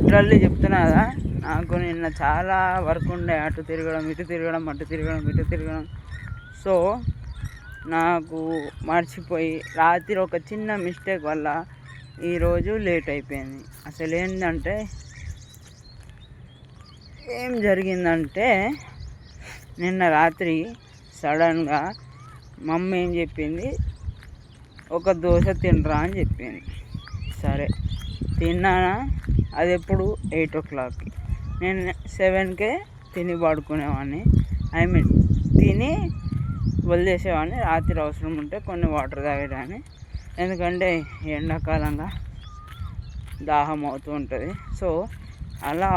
Literally చెప్తున్నా కదా, నాకు నిన్న చాలా వర్క్ ఉండే, అటు తిరగడం ఇటు తిరగడం అటు తిరగడం ఇటు తిరగడం. సో నాకు మర్చిపోయి రాత్రి ఒక చిన్న మిస్టేక్ వల్ల ఈరోజు లేట్ అయిపోయింది. అసలు ఏంటంటే ఏం జరిగిందంటే నిన్న రాత్రి సడన్గా మమ్మీ ఏం చెప్పింది, ఒక దోశ తినరా అని చెప్పింది. సరే తిన్నానా, అది ఎప్పుడు 8 o'clockకి. నేను 7కే తిని పడుకునేవాడిని. తిని వదిలేసేవాడిని. రాత్రి అవసరం ఉంటే కొన్ని వాటర్ తాగేదాన్ని, ఎందుకంటే ఎండాకాలంగా దాహం అవుతూ ఉంటుంది. సో అలా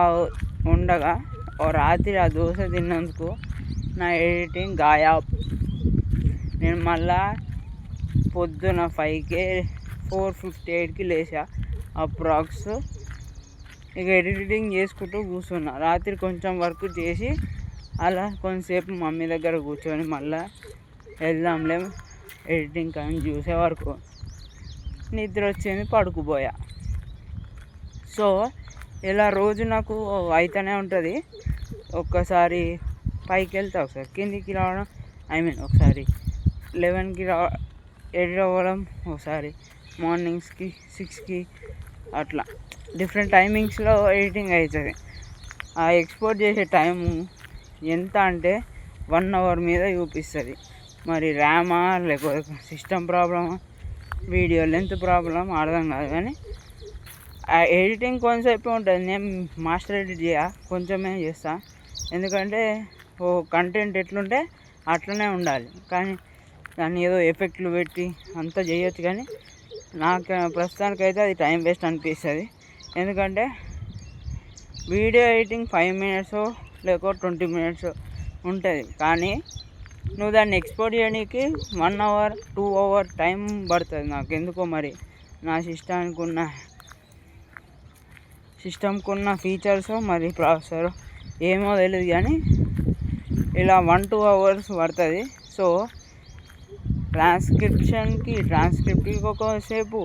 ఉండగా ఓ రాత్రి ఆ దోశ తిన్నందుకు నా ఎడిటింగ్ గాయాబ్. నేను మళ్ళా పొద్దున 5కే 4:58కి లేచా అప్రాక్స్. ఇక ఎడిటింగ్ చేసుకుంటూ కూర్చున్నా. రాత్రి కొంచెం వర్క్ చేసి అలా కొంతసేపు మమ్మీ దగ్గర కూర్చొని మళ్ళీ వెళ్దాంలే ఎడిటింగ్ కానీ చూసే వరకు నిద్ర వచ్చింది, పడుకుపోయా. సో ఇలా రోజు నాకు అయితేనే ఉంటుంది. ఒక్కసారి పైకి వెళ్తే ఒకసారి కిందికి రావడం, ఒకసారి 11కి ఎడిట్ అవ్వడం, ఒకసారి మార్నింగ్స్కి 6కి, అట్లా డిఫరెంట్ టైమింగ్స్లో ఎడిటింగ్ అవుతుంది. ఆ ఎక్స్పోర్ట్ చేసే టైము ఎంత అంటే 1 hour మీద చూపిస్తుంది. మరి ర్యామా లేకపోతే సిస్టమ్ ప్రాబ్లమా, వీడియో లెంత్ ప్రాబ్లం అర్థం కాదు. కానీ ఆ ఎడిటింగ్ కొంచెంసేపు ఉంటుంది. నేను మాస్టర్ ఎడిట్ కొంచెమే చేస్తా, ఎందుకంటే ఓ కంటెంట్ ఎట్లుంటే అట్లనే ఉండాలి. కానీ దాన్ని ఏదో ఎఫెక్ట్లు పెట్టి అంతా చేయొచ్చు, కానీ నాకు ప్రస్తుతానికైతే అది టైం వేస్ట్ అనిపిస్తుంది. ఎందుకంటే వీడియో ఎడిటింగ్ 5 minutes లేక 20 minutes ఉంటుంది, కానీ నువ్వు దాన్ని ఎక్స్పోర్ట్ చేయడానికి 1 hour 2 hour టైం పడుతుంది. నాకు ఎందుకో మరి నా సిస్టమ్కున్న ఫీచర్స్ మరి ప్రాసెసర్ ఏమో తెలియదు, కానీ ఇలా 1-2 hours పడుతుంది. సో ట్రాన్స్క్రిప్ట్కి ఒకసేపు,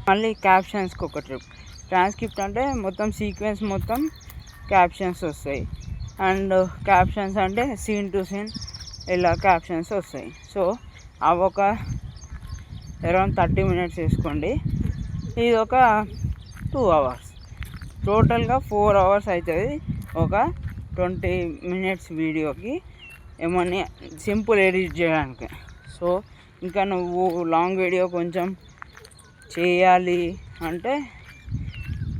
మళ్ళీ క్యాప్షన్స్కి ఒక ట్రిప్. ట్రాన్స్క్రిప్ట్ అంటే మొత్తం సీక్వెన్స్ మొత్తం క్యాప్షన్స్ వస్తాయి, అండ్ క్యాప్షన్స్ అంటే సీన్ టు సీన్ ఇలా క్యాప్షన్స్ వస్తాయి. సో అవి ఒక అరౌండ్ 30 minutes వేసుకోండి. ఇది ఒక 2 hours, టోటల్గా 4 hours అవుతుంది ఒక 20 minutes వీడియోకి, ఏమన్నా సింపుల్ ఎడిట్ చేయడానికి. సో ఇంకా నువ్వు లాంగ్ వీడియో కొంచెం చేయాలి అంటే,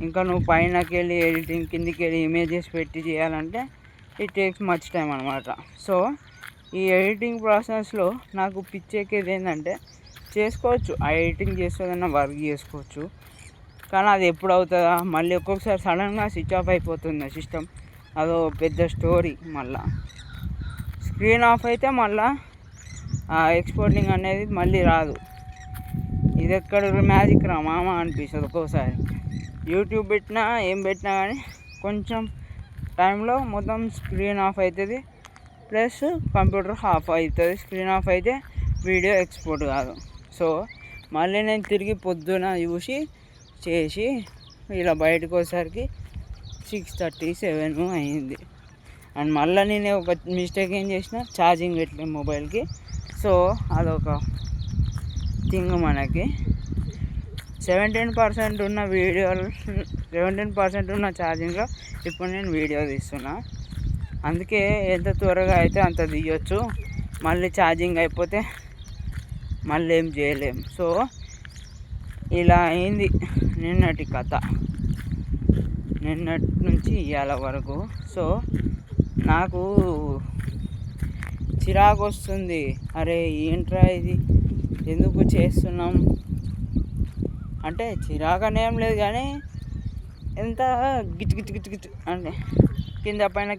ఇంకా నువ్వు పైనకి వెళ్ళి ఎడిటింగ్, కిందికి వెళ్ళి ఇమేజెస్ పెట్టి చేయాలంటే ఇట్ టేక్స్ మచ్ టైం అనమాట. సో ఈ ఎడిటింగ్ ప్రాసెస్లో నాకు పిచ్చెక్కేది ఏంటంటే, చేసుకోవచ్చు, ఆ ఎడిటింగ్ చేస్తుందన్న వర్క్ చేసుకోవచ్చు, కానీ అది ఎప్పుడు అవుతుందా, మళ్ళీ ఒక్కొక్కసారి సడన్గా స్విచ్ ఆఫ్ అయిపోతుంది సిస్టమ్, అదో పెద్ద స్టోరీ. మళ్ళీ స్క్రీన్ ఆఫ్ అయితే మళ్ళీ ఆ ఎక్స్పోర్టింగ్ అనేది మళ్ళీ రాదు. ఇది ఎక్కడ మ్యాజిక్ రా మామ అనిపిస్తుంది ఒక్కోసారి. యూట్యూబ్ పెట్టినా ఏం పెట్టినా కానీ కొంచెం టైంలో మొత్తం స్క్రీన్ ఆఫ్ అవుతుంది, ప్లస్ కంప్యూటర్ ఆఫ్ అవుతుంది. స్క్రీన్ ఆఫ్ అయితే వీడియో ఎక్స్పోర్ట్ కాదు. సో మళ్ళీ నేను తిరిగి పొద్దున చేసి ఇలా బయటకు వచ్చేసరికి 6:30 7 అయింది. అండ్ మళ్ళీ నేను ఒక మిస్టేక్ ఏం చేసిన, ఛార్జింగ్ పెట్టలేదు మొబైల్కి. సో అదొక థింగ్. మనకి 17% ఉన్న 17% ఉన్న ఛార్జింగ్లో ఇప్పుడు నేను వీడియో తీస్తున్నా. అందుకే ఎంత త్వరగా అయితే అంత తీయొచ్చు, మళ్ళీ ఛార్జింగ్ అయిపోతే మళ్ళీ ఏం చేయలేము. సో ఇలా అయింది నిన్నటి కథ, నిన్నటి నుంచి ఇవాళ వరకు. సో నాకు చిరాకు వస్తుంది, అరే ఏంట్రా ఇది, ఎందుకు చేస్తున్నాం అంటే చిరాకనేం లేదు, కానీ ఎంత గిచ్ అంటే కింద పైన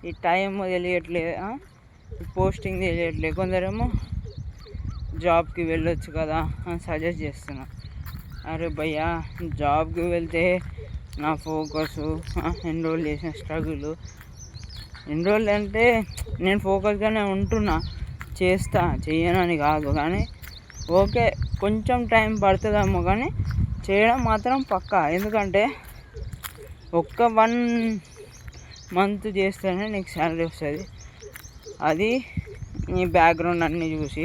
ఈ టైం తెలియట్లేదు, పోస్టింగ్ తెలియట్లేదు. కొందరేమో జాబ్కి వెళ్ళొచ్చు కదా అని సజెస్ట్ చేస్తున్నారు. అరే భయ్యా, జాబ్కి వెళ్తే నా ఫోకస్, ఎన్రోల్ చేసిన స్ట్రగుల్, ఎన్రోల్ అంటే నేను ఫోకస్గానే ఉంటున్నా, చేయనని కాదు, కానీ ఓకే కొంచెం టైం పడుతుందేమో కానీ చేయడం మాత్రం పక్కా. ఎందుకంటే ఒక్క 1 మంత్ చేస్తేనే నీకు శాలరీ వస్తుంది. అది నీ బ్యాక్గ్రౌండ్ అన్నీ చూసి,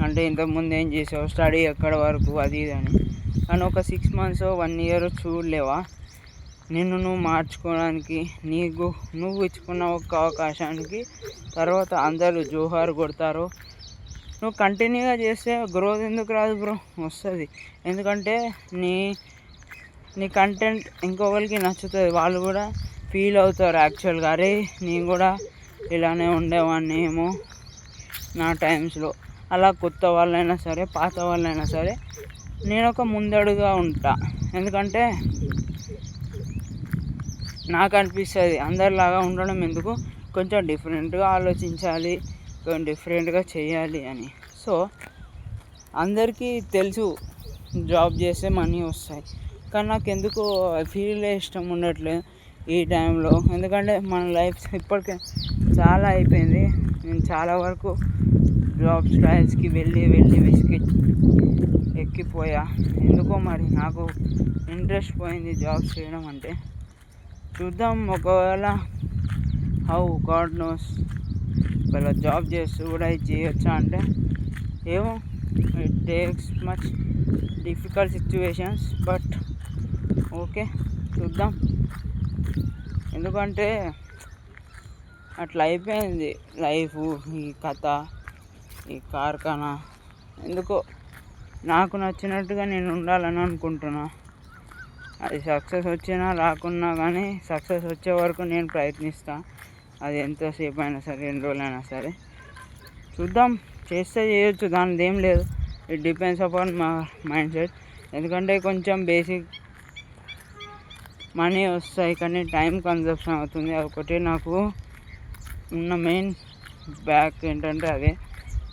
అంటే ఇంతకుముందు ఏం చేసావు, స్టడీ ఎక్కడ వరకు, అది ఇది అని. కానీ ఒక 6 months 1 year చూడలేవా, నిన్ను నువ్వు మార్చుకోవడానికి, నువ్వు ఇచ్చుకున్న ఒక అవకాశానికి తర్వాత అందరూ జోహార్ కొడతారు. నువ్వు కంటిన్యూగా చేస్తే గ్రోత్ ఎందుకు రాదు బ్రో? వస్తుంది. ఎందుకంటే నీ కంటెంట్ ఇంకొకరికి నచ్చుతుంది. వాళ్ళు కూడా ఫీల్ అవుతారు యాక్చువల్గా, అరే నేను కూడా ఇలానే ఉండేవాడిని ఏమో నా టైమ్స్లో. అలా కొత్త వాళ్ళైనా సరే పాత వాళ్ళైనా సరే నేను ఒక ముందడుగా ఉంటా. ఎందుకంటే నాకు అనిపిస్తుంది అందరిలాగా ఉండడం ఎందుకు, కొంచెం డిఫరెంట్గా ఆలోచించాలి, కొంచెం డిఫరెంట్గా చేయాలి అని. సో అందరికీ తెలుసు జాబ్ చేస్తే మనీ వస్తాయి, కానీ నాకు ఎందుకు ఫీల్ ఇష్టం ఉండట్లేదు ఈ టైంలో. ఎందుకంటే మన లైఫ్ ఇప్పటికే చాలా అయిపోయింది. నేను చాలా వరకు జాబ్ ట్రయల్స్కి వెళ్ళి ఎక్కిపోయా. ఎందుకో మరి నాకు ఇంట్రెస్ట్ పోయింది జాబ్స్ చేయడం అంటే. చూద్దాం, ఒకవేళ గాడ్ నోస్, ఒకవేళ జాబ్ చేస్తూ కూడా ఇది చేయొచ్చా అంటే ఏమో. It takes much difficult situations, but okay చూద్దాం. ఎందుకంటే అట్లా అయిపోయింది లైఫ్, ఈ కథ, ఈ కార్ఖానా. ఎందుకో నాకు నచ్చినట్టుగా నేను ఉండాలని అనుకుంటున్నా. అది సక్సెస్ వచ్చినా రాకున్నా కానీ సక్సెస్ వచ్చే వరకు నేను ప్రయత్నిస్తాను. అది ఎంతసేపు అయినా సరే, 2 రోజులైనా సరే చూద్దాం. చేస్తే చేయొచ్చు, దానిది ఏం లేదు. ఇట్ డిపెండ్స్ అపాన్ మా మైండ్ సెట్. ఎందుకంటే కొంచెం బేసిక్ మనీ వస్తాయి కానీ టైం కన్జప్షన్ అవుతుంది. అదొకటి నాకు ఉన్న మెయిన్ బ్యాక్ ఏంటంటే అదే.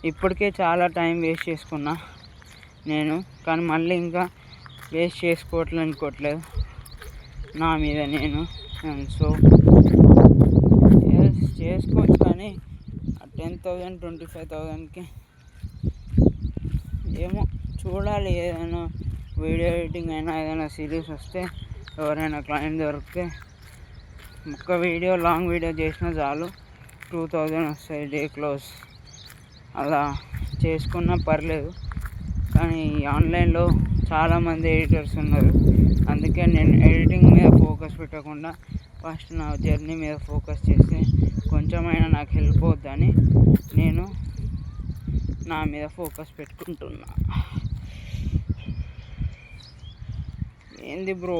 ఇప్పటికే చాలా టైం వేస్ట్ చేసుకున్నా నేను, కానీ మళ్ళీ ఇంకా వేస్ట్ చేసుకోవట్లేదు నా మీద నేను. సో చేసుకోవచ్చు, కానీ 10,000 25,000కి ఏమో చూడాలి. ఏదైనా వీడియో ఎడిటింగ్ అయినా ఏదైనా సిరీస్ వస్తే, ఎవరైనా క్లయింట్ దొరికితే ఒక్క వీడియో లాంగ్ వీడియో చేసినా చాలు 2,000 వస్తాయి డే క్లోజ్. అలా చేసుకున్నా పర్లేదు. కానీ ఆన్లైన్లో చాలామంది ఎడిటర్స్ ఉన్నారు. అందుకే నేను ఎడిటింగ్ మీద ఫోకస్ పెట్టకుండా ఫస్ట్ నా జర్నీ మీద ఫోకస్ చేస్తే కొంచెమైనా నాకు హెల్ప్ అవుతుందని నేను నా మీద ఫోకస్ పెట్టుకుంటున్నా. ఏంది బ్రో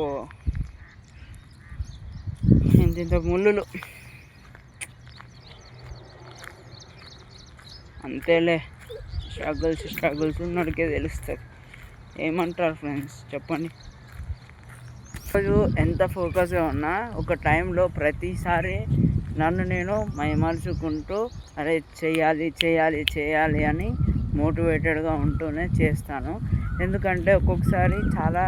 ఇంత ముళ్ళులు? అంతేలే, స్ట్రగుల్స్ ఉన్నడికే తెలుస్తుంది. ఏమంటారు ఫ్రెండ్స్ చెప్పండి. రోజు ఎంత ఫోకస్గా ఉన్నా ఒక టైంలో ప్రతిసారి నన్ను నేను మైమర్చుకుంటూ అరే చేయాలి అని మోటివేటెడ్గా ఉంటూనే చేస్తాను. ఎందుకంటే ఒక్కొక్కసారి చాలా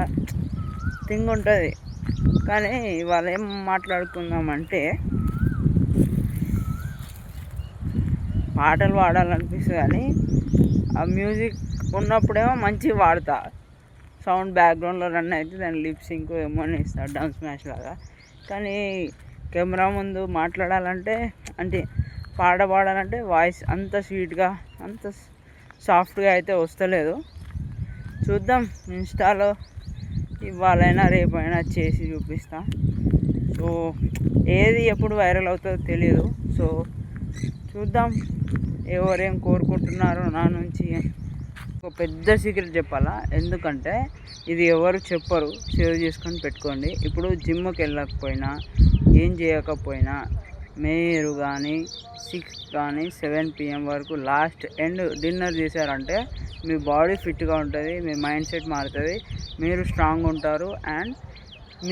థింగ్ ఉంటుంది. కానీ ఇవాళ ఏం మాట్లాడుకుందామంటే, పాటలు పాడాలనిపిస్తుంది కానీ ఆ మ్యూజిక్ ఉన్నప్పుడేమో మంచిగా వాడతా, సౌండ్ బ్యాక్గ్రౌండ్లో రన్ అయితే దాని లిప్ సింక్ ఏమో ఇస్తా డాన్స్ మ్యాచ్ లాగా. కానీ కెమెరా ముందు మాట్లాడాలంటే, అంటే పాడాలంటే వాయిస్ అంత స్వీట్గా అంత సాఫ్ట్గా అయితే వస్తలేదు. చూద్దాం, ఇన్స్టాలో ఇవాళైనా రేపైనా చేసి చూపిస్తా. సో ఏది ఎప్పుడు వైరల్ అవుతుందో తెలియదు. సో చూద్దాం ఎవరేం కోరుకుంటున్నారో నా నుంచి. ఒక పెద్ద సీక్రెట్ చెప్పాలా, ఎందుకంటే ఇది ఎవరు చెప్పరు, సేవ్ చేసుకొని పెట్టుకోండి. ఇప్పుడు జిమ్కి వెళ్ళకపోయినా ఏం చేయకపోయినా మీరు కానీ 6 కానీ 7 PM వరకు లాస్ట్ ఎండ్ డిన్నర్ చేశారంటే మీ బాడీ ఫిట్గా ఉంటుంది, మీ మైండ్ సెట్ మారుతుంది, మీరు స్ట్రాంగ్ ఉంటారు, అండ్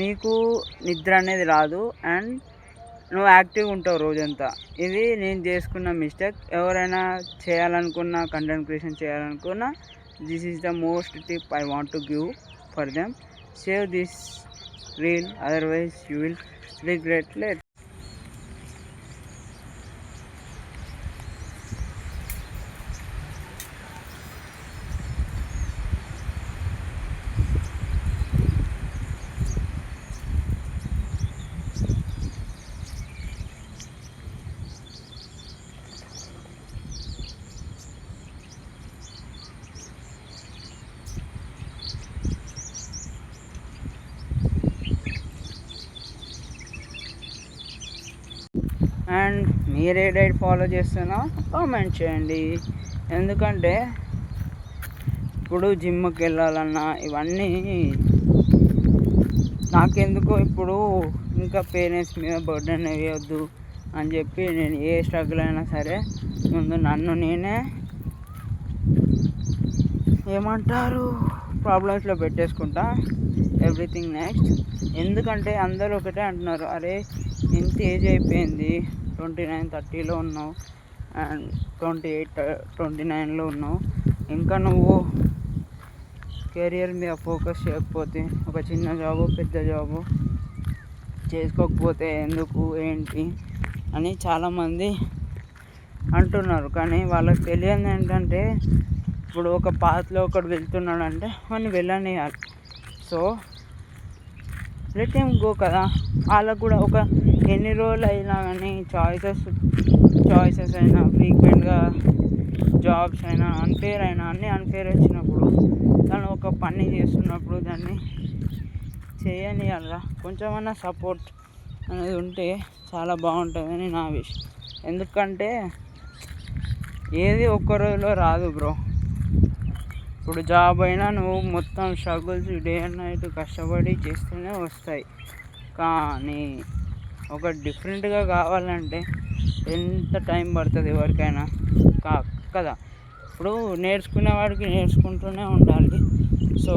మీకు నిద్ర అనేది రాదు, అండ్ నువ్వు యాక్టివ్గా ఉంటావు రోజంతా. ఇది నేను చేసుకున్న మిస్టేక్. ఎవరైనా చేయాలనుకున్నా, కంటెంట్ క్రియేషన్ చేయాలనుకున్నా, this is the most tip I want to give for them. Save this reel, otherwise you will regret late. మీరే డైట్ ఫాలో చేస్తున్నా కామెంట్ చేయండి. ఎందుకంటే ఇప్పుడు జిమ్కి వెళ్ళాలన్నా ఇవన్నీ నాకెందుకో ఇప్పుడు ఇంకా పేరెంట్స్ మీద బర్డెన్ వేయొద్దు అని చెప్పి నేను ఏ స్ట్రగుల్ అయినా సరే ముందు నన్ను నేనే ఏమంటారు ప్రాబ్లమ్స్లో పెట్టేసుకుంటా. Everything next. ఎందుకంటే అందరూ ఒకటే అంటున్నారు, అరే ఇంత ఏజ్ అయిపోయింది, 29, 30లో ఉన్నావు అండ్ 28, 29లో ఉన్నావు, ఇంకా నువ్వు కెరియర్ మీద ఫోకస్ చేయకపోతే, ఒక చిన్న జాబు పెద్ద జాబు చేసుకోకపోతే ఎందుకు ఏంటి అని చాలామంది అంటున్నారు. కానీ వాళ్ళకి తెలియదు ఏంటంటే ఇప్పుడు ఒక పాత్లో ఒకడు వెళ్తున్నాడంటే వాడిని వెళ్ళనియాలి. సో లెట్ హిమ్ గో కదా. వాళ్ళకు కూడా ఒక ఎన్ని రోజులు అయినా కానీ చాయిసెస్ అయినా ఫ్రీక్వెంట్గా జాబ్స్ అయినా అన్ఫేర్ అయినా అన్నీ అన్ఫేర్ వచ్చినప్పుడు తను ఒక పని చేస్తున్నప్పుడు దాన్ని చేయనియాలిగా. కొంచెమన్నా సపోర్ట్ అనేది ఉంటే చాలా బాగుంటుందని నా విష్. ఎందుకంటే ఏది ఒక్క రోజులో రాదు బ్రో. ఇప్పుడు జాబ్ అయినా నువ్వు మొత్తం స్ట్రగుల్స్ డే అండ్ నైట్ కష్టపడి చేస్తూనే వస్తాయి. కానీ ఒక డిఫరెంట్గా కావాలంటే ఎంత టైం పడుతుంది ఎవరికైనా కదా. ఇప్పుడు నేర్చుకునేవాడికి నేర్చుకుంటూనే ఉండాలి. సో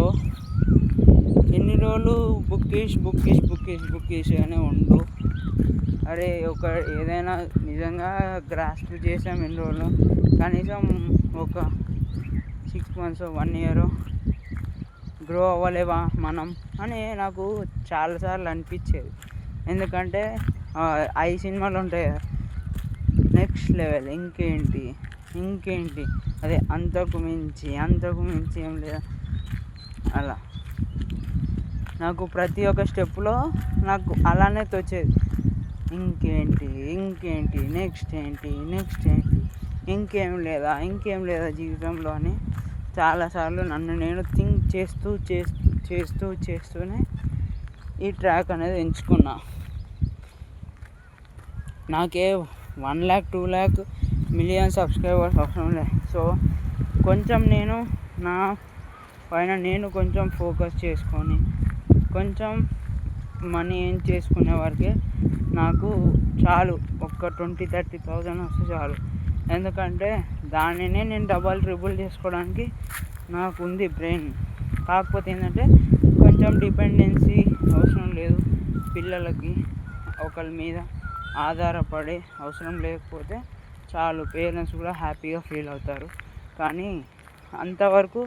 ఎన్ని రోజులు బుక్కిష్ అనే ఉండు. అరే ఏదైనా నిజంగా గ్రాస్ప్ చేసాం ఎన్ని రోజులు, కనీసం ఒక 6 months 1 year గ్రో అవ్వలేవా మనం అని నాకు చాలాసార్లు అనిపించేది. ఎందుకంటే ఐ సినిమాలు ఉంటాయి, నెక్స్ట్ లెవెల్, ఇంకేంటి అదే అంతకు మించి ఏం లేదా. అలా నాకు ప్రతి ఒక్క స్టెప్లో నాకు అలానే తోచేది. ఇంకేంటి నెక్స్ట్ ఏంటి ఇంకేం లేదా జీవితంలో అని చాలాసార్లు నన్ను నేను థింక్ చేస్తూనే ఈ ట్రాక్ అనేది ఎంచుకున్నా. నాకే 1 lakh 2 lakh million సబ్స్క్రైబర్స్ అవసరం లేదు. సో కొంచెం నేను నా పైన నేను కొంచెం ఫోకస్ చేసుకొని కొంచెం మనీ ఏం చేసుకునే వరకే నాకు చాలు. ఒక్క 20,000-30,000 వస్తే చాలు. ఎందుకంటే దానినే నేను డబల్ ట్రిపుల్ చేసుకోవడానికి నాకు ఉంది బ్రెయిన్. కాకపోతే ఏంటంటే కొంచెం డిపెండెన్సీ అవసరం లేదు, పిల్లలకి ఒకరి మీద ఆధారపడే అవసరం లేకపోతే చాలు. పేరెంట్స్ కూడా హ్యాపీగా ఫీల్ అవుతారు. కానీ అంతవరకు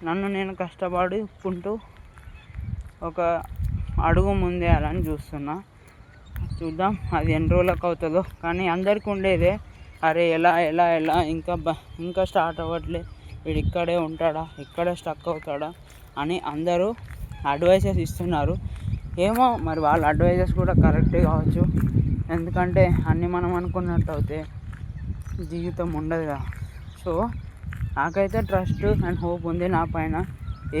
నన్ను నేను కష్టపడుకుంటూ ఒక అడుగు ముందేయాలని చూస్తున్నా. చూద్దాం అది ఎన్ని రోజులకు అవుతుందో. కానీ అందరికీ ఉండేదే, అరే ఎలా ఇంకా స్టార్ట్ అవ్వట్లే, వీడు ఇక్కడే ఉంటాడా, ఇక్కడే స్టక్ అవుతాడా అని అందరూ అడ్వైజెస్ ఇస్తున్నారు. ఏమో మరి వాళ్ళ అడ్వైజెస్ కూడా కరెక్టే కావచ్చు. ఎందుకంటే అన్నీ మనం అనుకున్నట్టు అయితే జీవితం ఉండదుగా. సో నాకైతే ట్రస్ట్ అండ్ హోప్ ఉంది నా పైన,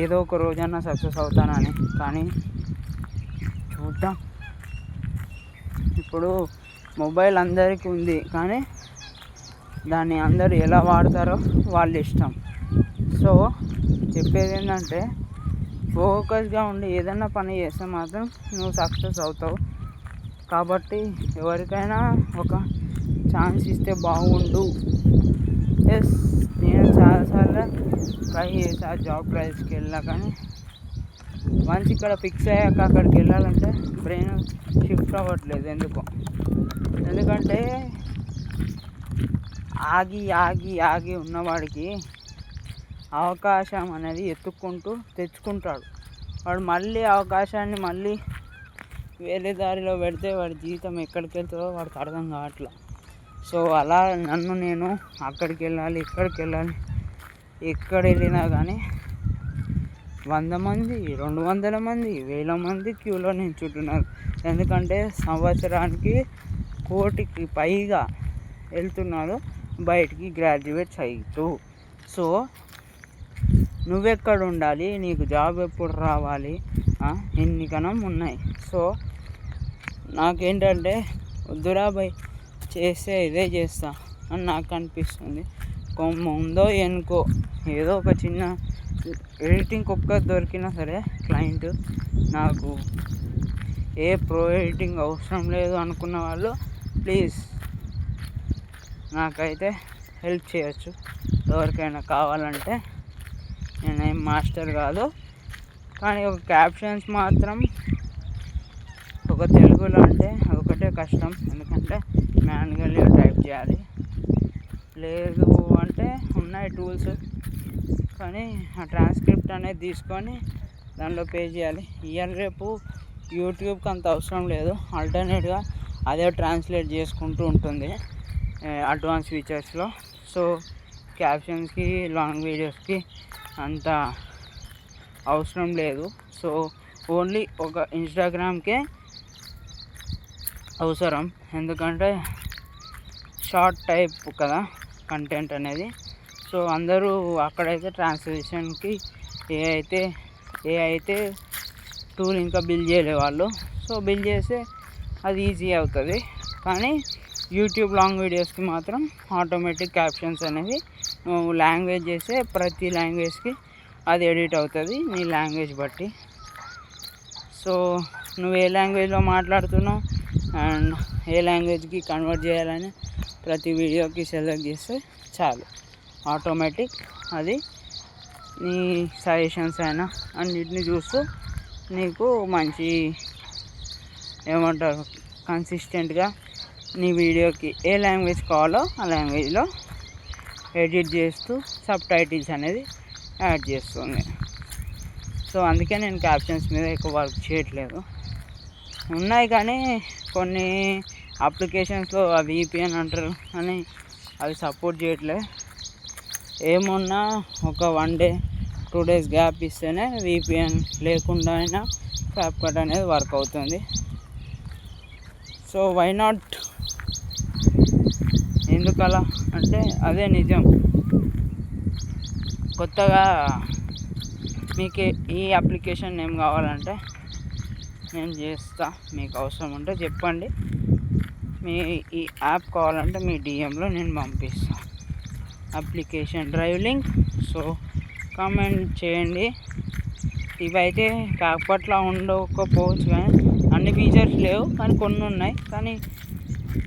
ఏదో ఒక రోజన్నా సక్సెస్ అవుతానని. కానీ చూద్దాం. ఇప్పుడు మొబైల్ అందరికీ ఉంది, కానీ దాన్ని అందరూ ఎలా వాడతారో వాళ్ళ ఇష్టం. సో చెప్పేది ఏంటంటే ఫోకస్గా ఉండి ఏదైనా పని చేస్తే మాత్రం నువ్వు సక్సెస్ అవుతావు. కాబట్టి ఎవరికైనా ఒక ఛాన్స్ ఇస్తే బాగుండు. ఎస్, నేను చాలాసార్లు ట్రై చేసా, జాబ్ ట్రయల్స్కి వెళ్ళా. కానీ వన్స్ ఇక్కడ ఫిక్స్ అయ్యాక అక్కడికి వెళ్ళాలంటే బ్రెయిన్ షిఫ్ట్ అవ్వట్లేదు ఎందుకంటే ఆగి ఉన్నవాడికి అవకాశం అనేది ఎత్తుక్కుంటూ తెచ్చుకుంటాడు. వాడు మళ్ళీ అవకాశాన్ని మళ్ళీ వేరే దారిలో పెడితే వాడి జీవితం ఎక్కడికి వెళ్తుందో వాడికి అర్థం కావట్లే. సో అలా నన్ను నేను అక్కడికి వెళ్ళాలి ఇక్కడికి వెళ్ళాలి, ఎక్కడ వెళ్ళినా కానీ 100 మంది 200 మంది 1000 మంది క్యూలో నిల్చుంటున్నారు. ఎందుకంటే సంవత్సరానికి 1 కోటికి పైగా వెళ్తున్నారు బయటికి గ్రాడ్యుయేట్స్ అవుతూ. సో నువ్వెక్కడ ఉండాలి, నీకు జాబ్ ఎప్పుడు రావాలి, ఎన్ని కణం ఉన్నాయి. సో నాకేంటంటే వద్దురా భయ్, చేస్తే ఇదే చేస్తా అని నాకు అనిపిస్తుంది. ముందో ఎనుకో ఏదో ఒక చిన్న ఎడిటింగ్ ఒక్క దొరికినా సరే క్లయింట్, నాకు ఏ ప్రో ఎడిటింగ్ అవసరం లేదు అనుకున్న వాళ్ళు ప్లీజ్ నాకైతే హెల్ప్ చేయొచ్చు. ఎవరికైనా కావాలంటే, నేనేం మాస్టర్ కాదు, కానీ ఒక క్యాప్షన్స్ మాత్రం ఒక తెలుగులో అంటే అదొకటే కష్టం. ఎందుకంటే మాన్యువల్గా టైప్ చేయాలి. లేదు అంటే ఉన్నాయి టూల్స్, కానీ ఆ ట్రాన్స్క్రిప్ట్ అనేది తీసుకొని దానిలో పే చేయాలి. ఇయర్ రేపు యూట్యూబ్కి అంత అవసరం లేదు, ఆల్టర్నేట్గా అదే ట్రాన్స్లేట్ చేసుకుంటూ ఉంటుంది అడ్వాన్స్ ఫీచర్స్లో. సో క్యాప్షన్స్కి లాంగ్ వీడియోస్కి అంత అవసరం లేదు. సో ఓన్లీ ఒక ఇన్స్టాగ్రామ్కే అవసరం, ఎందుకంటే షార్ట్ టైప్ కదా కంటెంట్ అనేది. సో అందరూ అక్కడైతే ట్రాన్స్లేషన్కి ఏ అయితే టూల్ ఇంకా బిల్డ్ చేయలే వాళ్ళు, సో బిల్డ్ చేస్తే అది ఈజీ అవుతుంది. కానీ యూట్యూబ్ లాంగ్ వీడియోస్కి మాత్రం ఆటోమేటిక్ క్యాప్షన్స్ అనేవి నువ్వు లాంగ్వేజ్ చేస్తే ప్రతి లాంగ్వేజ్కి అది ఎడిట్ అవుతుంది నీ లాంగ్వేజ్ బట్టి. సో నువ్వు ఏ లాంగ్వేజ్లో మాట్లాడుతున్నావు అండ్ ఏ లాంగ్వేజ్కి కన్వర్ట్ చేయాలని ప్రతి వీడియోకి సెలెక్ట్ చేస్తే చాలు, ఆటోమేటిక్ అది నీ సజెషన్స్ అయినా అన్నిటిని చూస్తూ నీకు మంచి ఏమంటారు కన్సిస్టెంట్గా నీ వీడియోకి ఏ లాంగ్వేజ్ కావాలో ఆ లాంగ్వేజ్లో ఎడిట్ చేస్తూ సబ్ టైటిల్స్ అనేది యాడ్ చేస్తుంది. సో అందుకే నేను క్యాప్షన్స్ మీద ఎక్కువ వర్క్ చేయట్లేదు. ఉన్నాయి కానీ కొన్ని అప్లికేషన్స్లో అవి VPN అంటారు కానీ అవి సపోర్ట్ చేయట్లేదు. ఏమున్నా ఒక 1 day 2 days గ్యాప్ ఇస్తేనే VPN లేకుండా అయినా CapCut అనేది వర్క్ అవుతుంది. సో వై నాట్, ఎందుకలా అంటే అదే నిజం. కొత్తగా మీకు ఈ అప్లికేషన్ ఏం కావాలంటే నేను చేస్తా, మీకు అవసరం ఉంటే చెప్పండి. మీ ఈ యాప్ కావాలంటే మీ DMలో నేను పంపిస్తాను application drive link. So comment చేయండి. ఇవైతే CapCutలో ఉండకపోవచ్చు కానీ అన్ని ఫీచర్స్ లేవు, కానీ కొన్ని ఉన్నాయి. కానీ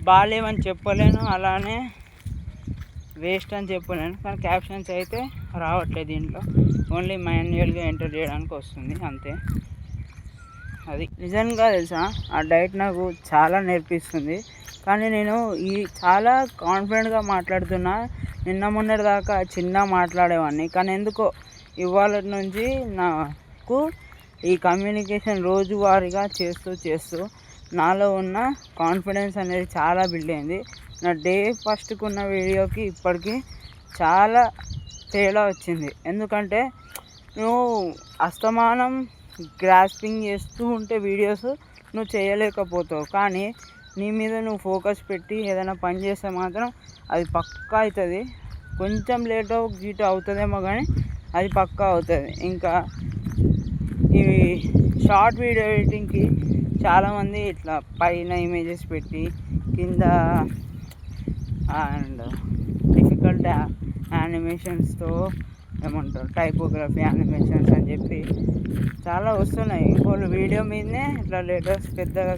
బాగాలేవని చెప్పలేను, అలానే వేస్ట్ అని చెప్పలేను. కానీ క్యాప్షన్స్ అయితే రావట్లేదు దీంట్లో, ఓన్లీ మాన్యువల్గా ఎంటర్ చేయడానికి వస్తుంది అంతే. అది నిజంగా తెలుసా, ఆ డైట్ నాకు చాలా నేర్పిస్తుంది. కానీ నేను చాలా కాన్ఫిడెంట్గా మాట్లాడుతున్నా. నిన్న మొన్నటి దాకా చిన్న మాట్లాడేవాడిని, కానీ ఎందుకో ఇవాళ నుంచి నాకు ఈ కమ్యూనికేషన్ రోజువారీగా చేస్తూ నాలో ఉన్న కాన్ఫిడెన్స్ అనేది చాలా బిల్డ్ అయింది. నా డే ఫస్ట్కి ఉన్న వీడియోకి ఇప్పటికీ చాలా తేడా వచ్చింది. ఎందుకంటే నువ్వు అస్తమానం గ్రాస్పింగ్ చేస్తూ ఉంటే వీడియోస్ నువ్వు చేయలేకపోతావు. కానీ నీ మీద నువ్వు ఫోకస్ పెట్టి ఏదైనా పని చేస్తే మాత్రం అది పక్కా అవుతుంది. కొంచెం లేటో గీటో అవుతుందేమో కానీ అది పక్కా అవుతుంది. ఇంకా ఇవి షార్ట్ వీడియో ఎడిటింగ్కి చాలామంది ఇట్లా పైన ఇమేజెస్ పెట్టి కింద అండ్ డిఫికల్ట్ యానిమేషన్స్తో ఏమంటారు టైపోగ్రఫీ యానిమేషన్స్ అని చెప్పి చాలా వస్తున్నాయి. ఇంకోళ్ళు వీడియో మీదనే ఇట్లా లెటర్స్ పెద్దగా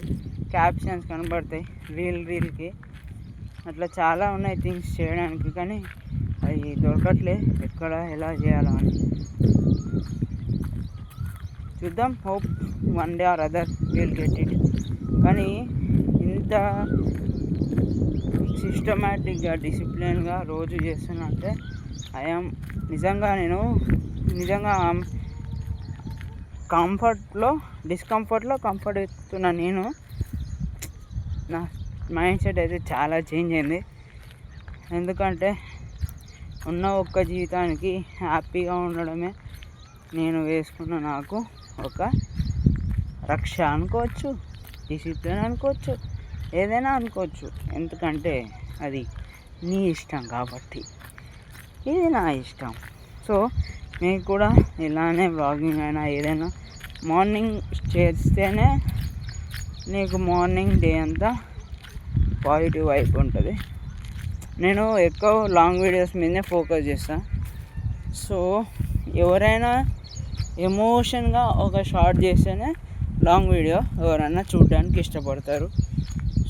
క్యాప్షన్స్ కనబడతాయి రీల్కి. అట్లా చాలా ఉన్నాయి థింగ్స్ చేయడానికి, కానీ అవి దొరకట్లే ఎక్కడ ఎలా చేయాలో అని. చూద్దాం, hope one day or other will get it. కానీ ఇంత సిస్టమేటిక్గా డిసిప్లిన్గా రోజు చేస్తున్నంటే ఐఎమ్ నేను నిజంగా డిస్కంఫర్ట్లో కంఫర్ట్ ఎత్తున్నా. నేను నా మైండ్ సెట్ అయితే చాలా చేంజ్ అయింది. ఎందుకంటే ఉన్న ఒక్క జీవితానికి హ్యాపీగా ఉండడమే నేను వేసుకున్న నాకు ఒక రక్ష అనుకోవచ్చు, డిసిప్లిన్ అనుకోవచ్చు, ఏదైనా అనుకోవచ్చు. ఎందుకంటే అది నీ ఇష్టం కాబట్టి, ఇది నా ఇష్టం. సో మీకు కూడా ఇలానే వ్లాగింగ్ అయినా ఏదైనా మార్నింగ్ చేస్తేనే నీకు మార్నింగ్ డే అంతా పాజిటివ్ వైబ్ ఉంటుంది. నేను ఎక్కువ లాంగ్ వీడియోస్ మీదనే ఫోకస్ చేస్తాను. సో ఎవరైనా ఎమోషన్గా ఒక షార్ట్ చేస్తేనే లాంగ్ వీడియో ఎవరైనా చూడడానికి ఇష్టపడతారు.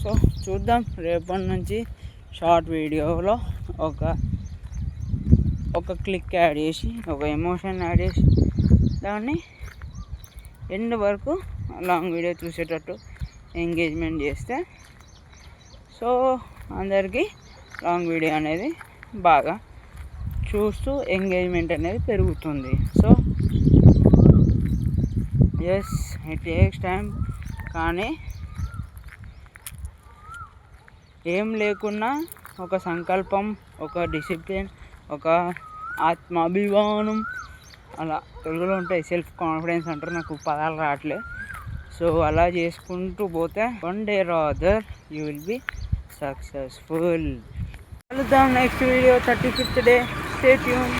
సో చూద్దాం, రేపటి నుంచి షార్ట్ వీడియోలో ఒక క్లిక్ యాడ్ చేసి, ఒక ఎమోషన్ యాడ్ చేసి దాన్ని ఎండ్ వరకు లాంగ్ వీడియో చూసేటట్టు ఎంగేజ్మెంట్ చేస్తే సో అందరికీ లాంగ్ వీడియో అనేది బాగా చూస్తూ ఎంగేజ్మెంట్ అనేది పెరుగుతుంది. So yes, it takes time, కానీ ఏం లేకున్నా ఒక సంకల్పం, ఒక డిసిప్లిన్, ఒక ఆత్మాభిమానం, అలా తెలుగులో ఉంటాయి, సెల్ఫ్ కాన్ఫిడెన్స్ అంటారు, నాకు పదాలు రావట్లే. సో అలా చేసుకుంటూ పోతే one day rather you will be successful. కలుద్దాం next video 35th day. Stay tune.